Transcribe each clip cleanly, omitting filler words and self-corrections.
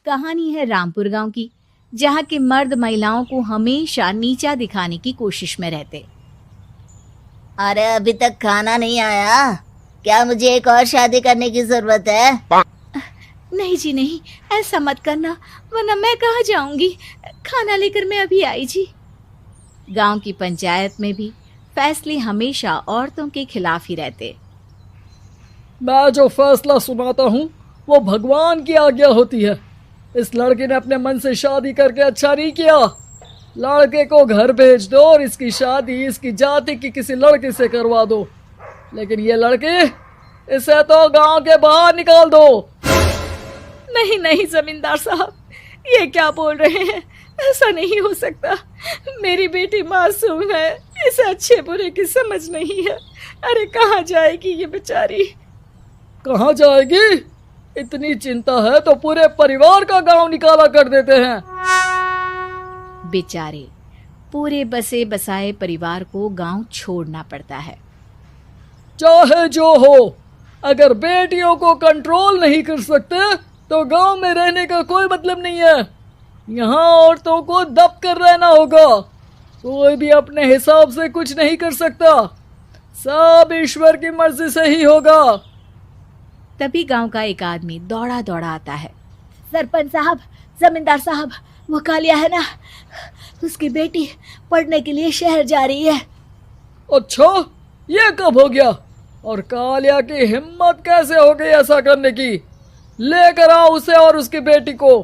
कहानी है रामपुर गांव की, जहां के मर्द महिलाओं को हमेशा नीचा दिखाने की कोशिश में रहते। अरे अभी तक खाना नहीं आया क्या? मुझे एक और शादी करने की जरूरत है। नहीं जी नहीं, ऐसा मत करना, वरना मैं कहाँ जाऊंगी। खाना लेकर मैं अभी आई जी। गांव की पंचायत में भी फैसले हमेशा औरतों के खिलाफ ही रहते। मैं जो फैसला सुनाता हूँ वो भगवान की आज्ञा होती है। इस लड़के ने अपने मन से शादी करके अच्छा नहीं किया। लड़के को घर भेज दो और इसकी शादी इसकी जाति की किसी लड़के से करवा दो। लेकिन ये लड़की, इसे तो गांव के बाहर निकाल दो। नहीं नहीं जमींदार साहब, ये क्या बोल रहे हैं? ऐसा नहीं हो सकता। मेरी बेटी मासूम है, इसे अच्छे बुरे की समझ नहीं है। अरे कहाँ जाएगी ये बेचारी? कहाँ जाएगी? इतनी चिंता है तो पूरे परिवार का गांव निकाला कर देते हैं। बेचारे पूरे बसे बसाए परिवार को गांव छोड़ना पड़ता है। चाहे जो हो, अगर बेटियों को कंट्रोल नहीं कर सकते तो गांव में रहने का कोई मतलब नहीं है। यहाँ औरतों को दब कर रहना होगा। कोई भी अपने हिसाब से कुछ नहीं कर सकता, सब ईश्वर की मर्जी से ही होगा। तभी गांव का एक आदमी दौड़ा दौड़ा आता है। सरपंच साहब, जमींदार साहब, वो कालिया है ना, उसकी बेटी पढ़ने के लिए शहर जा रही है। अच्छा, ये कब हो गया? और कालिया की हिम्मत कैसे हो गई ऐसा करने की? लेकर आओ उसे और उसकी बेटी को।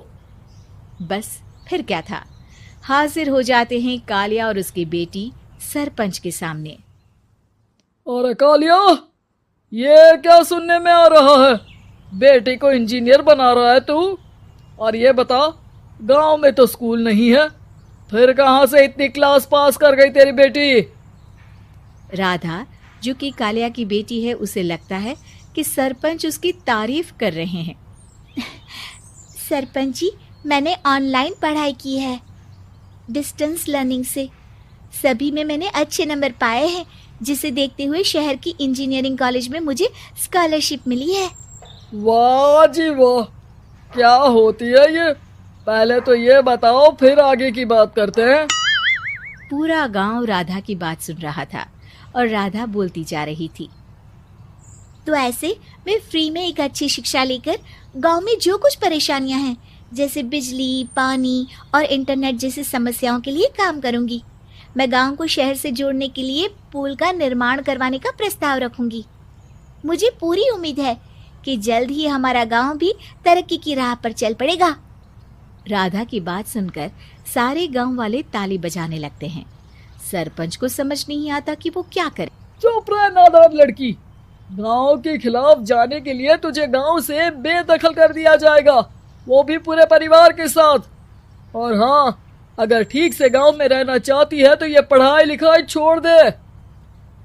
बस फिर क्या था, हाजिर हो जाते हैं कालिया और उसकी बेटी सरपंच के सामने। अरे कालिया, ये क्या सुनने में आ रहा है? बेटी को इंजीनियर बना रहा है तू? और ये बता, गांव में तो स्कूल नहीं है, फिर कहां से इतनी क्लास पास कर गई तेरी बेटी? राधा, जो कि कालिया की बेटी है, उसे लगता है कि सरपंच उसकी तारीफ कर रहे हैं। सरपंच जी, मैंने ऑनलाइन पढ़ाई की है, डिस्टेंस लर्निंग से। सभी में मैंने अच्छे नंबर पाए हैं, जिसे देखते हुए शहर की इंजीनियरिंग कॉलेज में मुझे स्कॉलरशिप मिली है। वाह जी वाह, क्या होती है ये? पहले तो ये बताओ, फिर आगे की बात करते हैं। पूरा गांव राधा की बात सुन रहा था और राधा बोलती जा रही थी। तो ऐसे मैं फ्री में एक अच्छी शिक्षा लेकर गांव में जो कुछ परेशानियां हैं, जैसे बिजली, पानी और इंटरनेट जैसी समस्याओं के लिए काम करूंगी। मैं गांव को शहर से जोड़ने के लिए पुल का निर्माण करवाने का प्रस्ताव रखूंगी। मुझे पूरी उम्मीद है कि जल्द ही हमारा गांव भी तरक्की की राह पर चल पड़ेगा। राधा की बात सुनकर सारे गांव वाले ताली बजाने लगते हैं। सरपंच को समझ नहीं आता कि वो क्या करे। चुप रह नादान लड़की, गांव के खिलाफ जाने के लिए तुझे गांव से बेदखल कर दिया जाएगा, वो भी पूरे परिवार के साथ। और हाँ, अगर ठीक से गांव में रहना चाहती है तो ये पढ़ाई लिखाई छोड़ दे।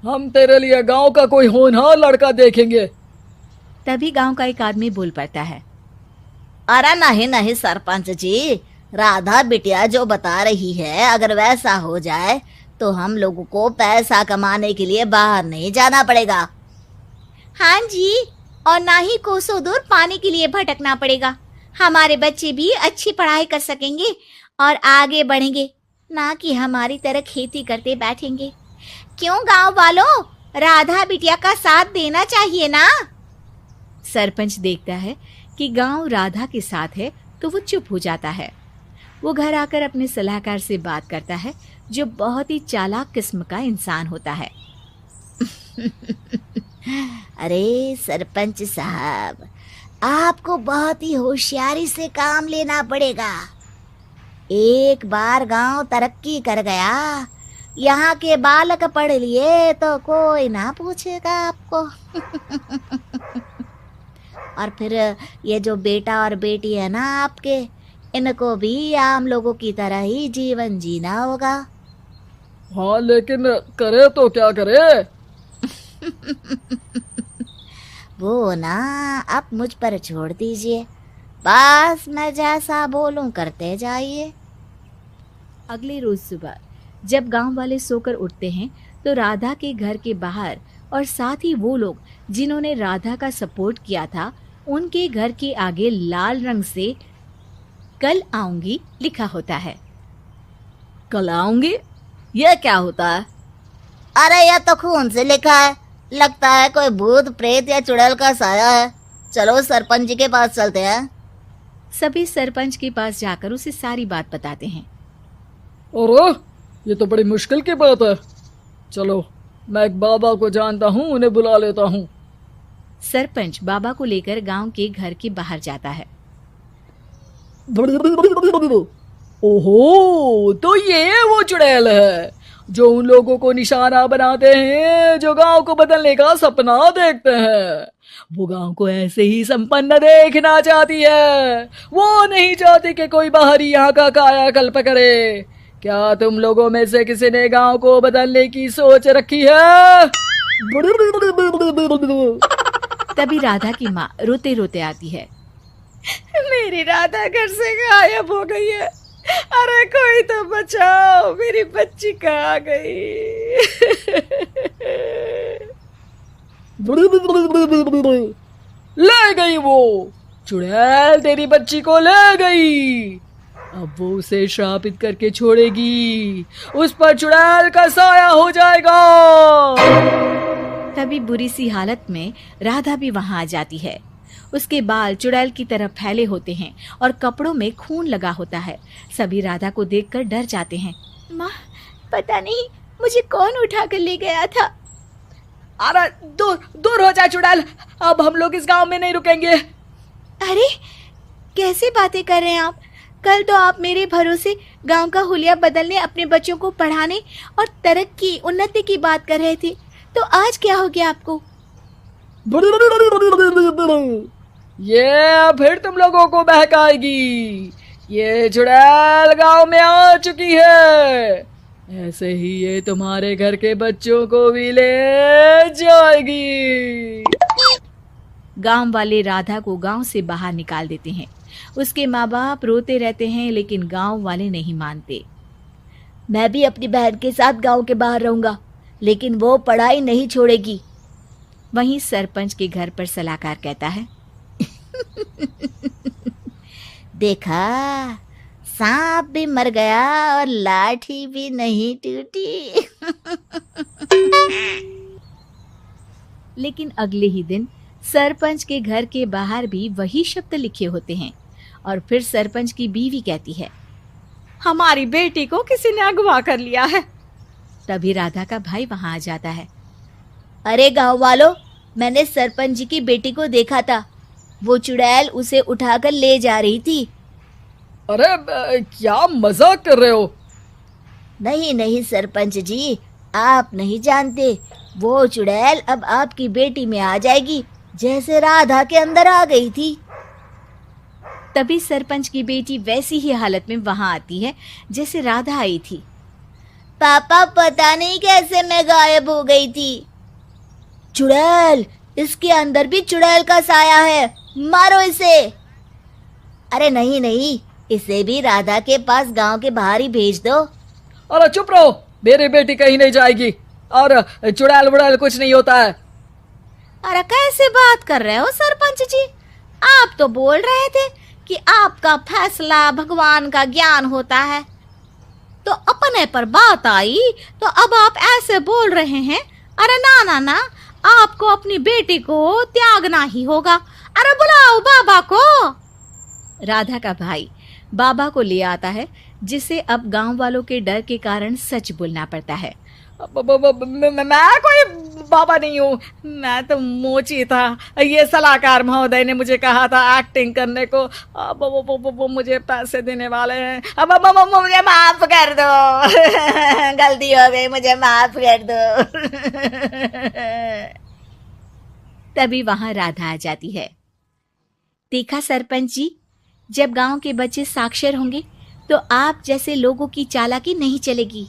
हम तेरे लिए गांव का कोई होनहार लड़का देखेंगे। तभी गांव का एक आदमी बोल पड़ता है। अरे नहीं नहीं सरपंच जी, राधा बिटिया जो बता रही है, अगर वैसा हो जाए तो हम लोगों को पैसा कमाने के लिए बाहर नहीं जाना पड़ेगा। हाँ जी, और ना ही कोसों दूर पानी के लिए भटकना पड़ेगा। हमारे बच्चे भी अच्छी पढ़ाई कर सकेंगे और आगे बढ़ेंगे, ना कि हमारी तरह खेती करते बैठेंगे। क्यों गांव वालों, राधा बिटिया का साथ देना चाहिए ना। सरपंच देखता है कि गांव राधा के साथ है तो वो चुप हो जाता है। वो घर आकर अपने सलाहकार से बात करता है, जो बहुत ही चालाक किस्म का इंसान होता है। अरे सरपंच साहब, आपको बहुत ही होशियारी से काम लेना पड़ेगा। एक बार गांव तरक्की कर गया, यहाँ के बालक पढ़ लिए तो कोई ना पूछेगा आपको। और फिर ये जो बेटा और बेटी है ना आपके, इनको भी आम लोगों की तरह ही जीवन जीना होगा। हाँ, लेकिन करे तो क्या करे? वो ना आप मुझ पर छोड़ दीजिए, बस मैं जैसा बोलूं करते जाइए। अगले रोज सुबह जब गांव वाले सोकर उठते हैं तो राधा के घर के बाहर और साथ ही वो लोग जिन्होंने राधा का सपोर्ट किया था, उनके घर के आगे लाल रंग से कल आऊंगी लिखा होता है। कल आऊंगी, यह क्या होता है? अरे यह तो खून से लिखा है, लगता है कोई भूत प्रेत या चुड़ैल का साया है। चलो सरपंच जी के पास चलते हैं। सभी सरपंच के पास जाकर उसे सारी बात बताते हैं। अरे ये तो बड़ी मुश्किल की बात है। चलो मैं एक बाबा को जानता हूँ, उन्हें बुला लेता हूँ। सरपंच बाबा को लेकर गांव के घर के बाहर जाता है। ओहो, तो ये वो चुड़ैल है जो उन लोगों को निशाना बनाते हैं जो गांव को बदलने का सपना देखते हैं। वो गांव को ऐसे ही संपन्न देखना चाहती है। वो नहीं चाहती कि कोई बाहरी यहाँ का कायाकल्प करे। क्या तुम लोगों में से किसी ने गांव को बदलने की सोच रखी है? तभी राधा की माँ रोते रोते आती है। मेरी राधा घर से गायब हो गई है। अरे कोई तो बचाओ, मेरी बच्ची कहाँ गई? ले गई वो चुड़ैल, तेरी बच्ची को ले गई। अब वो उसे श्रापित करके छोड़ेगी, उस पर चुड़ैल का साया हो जाएगा। तभी बुरी सी हालत में राधा भी वहां आ जाती है। उसके बाल चुड़ैल की तरह फैले होते हैं और कपड़ों में खून लगा होता है। सभी राधा को देखकर डर जाते हैं। माँ, पता नहीं मुझे कौन उठा कर ले गया था। अरे दूर दूर हो जा चुड़ैल, अब हम लोग इस गांव में नहीं रुकेंगे। अरे कैसे बातें कर रहे हैं आप? कल तो आप मेरे भरोसे गांव का हुलिया बदलने, अपने बच्चों को पढ़ाने और तरक्की उन्नति की बात कर रहे थे, तो आज क्या हो गया आपको? ये फिर तुम लोगों को बहकाएगी। ये चुड़ैल गांव में आ चुकी है, ऐसे ही ये तुम्हारे घर के बच्चों को भी ले जाएगी। गांव वाले राधा को गांव से बाहर निकाल देते हैं। उसके माँ बाप रोते रहते हैं, लेकिन गांव वाले नहीं मानते। मैं भी अपनी बहन के साथ गांव के बाहर रहूंगा, लेकिन वो पढ़ाई नहीं छोड़ेगी। वहीं सरपंच के घर पर सलाहकार कहता है। देखा, सांप भी मर गया और लाठी भी नहीं टूटी। लेकिन अगले ही दिन सरपंच के घर के बाहर भी वही शब्द लिखे होते हैं। और फिर सरपंच की बीवी कहती है, हमारी बेटी को किसी ने अगवा कर लिया है। तभी राधा का भाई वहां आ जाता है। अरे गांव वालों, मैंने सरपंच जी की बेटी को देखा था। वो चुड़ैल उसे उठाकर ले जा रही थी। अरे क्या मजाक कर रहे हो? नहीं नहीं सरपंच जी, आप नहीं जानते। वो चुड़ैल अब आपकी बेटी में आ जाएगी, जैसे राधा के अंदर आ गई थी। तभी सरपंच की बेटी वैसी ही हालत में वहां आती है जैसे राधा आई थी। पापा, पता नहीं कैसे मैं गायब हो गई थी। चुड़ैल, इसके अंदर भी चुड़ैल का साया है, मारो इसे। अरे नहीं नहीं, इसे भी राधा के पास गांव के बाहर ही भेज दो। अरे चुप रहो, मेरी बेटी कहीं नहीं जाएगी और चुड़ैल बुड़ैल कुछ नहीं होता है। अरे कैसे बात कर रहे हो सरपंच जी? आप तो बोल रहे थे कि आपका फैसला भगवान का ज्ञान होता है, तो अपने पर बात आई तो अब आप ऐसे बोल रहे हैं। अरे ना ना ना, आपको अपनी बेटी को त्यागना ही होगा। अरे बुलाओ बाबा को। राधा का भाई बाबा को ले आता है, जिसे अब गांव वालों के डर के कारण सच बोलना पड़ता है। मैं कोई बाबा नहीं हूँ, मैं तो मोची था। ये सलाहकार महोदय ने मुझे कहा था एक्टिंग करने को। अब वो मुझे पैसे देने वाले हैं। अब मुझे माफ कर दो। गलती हो गई, मुझे माफ कर दो। तभी वहां राधा आ जाती है। देखा सरपंच जी, जब गांव के बच्चे साक्षर होंगे तो आप जैसे लोगों की चालाकी नहीं चलेगी।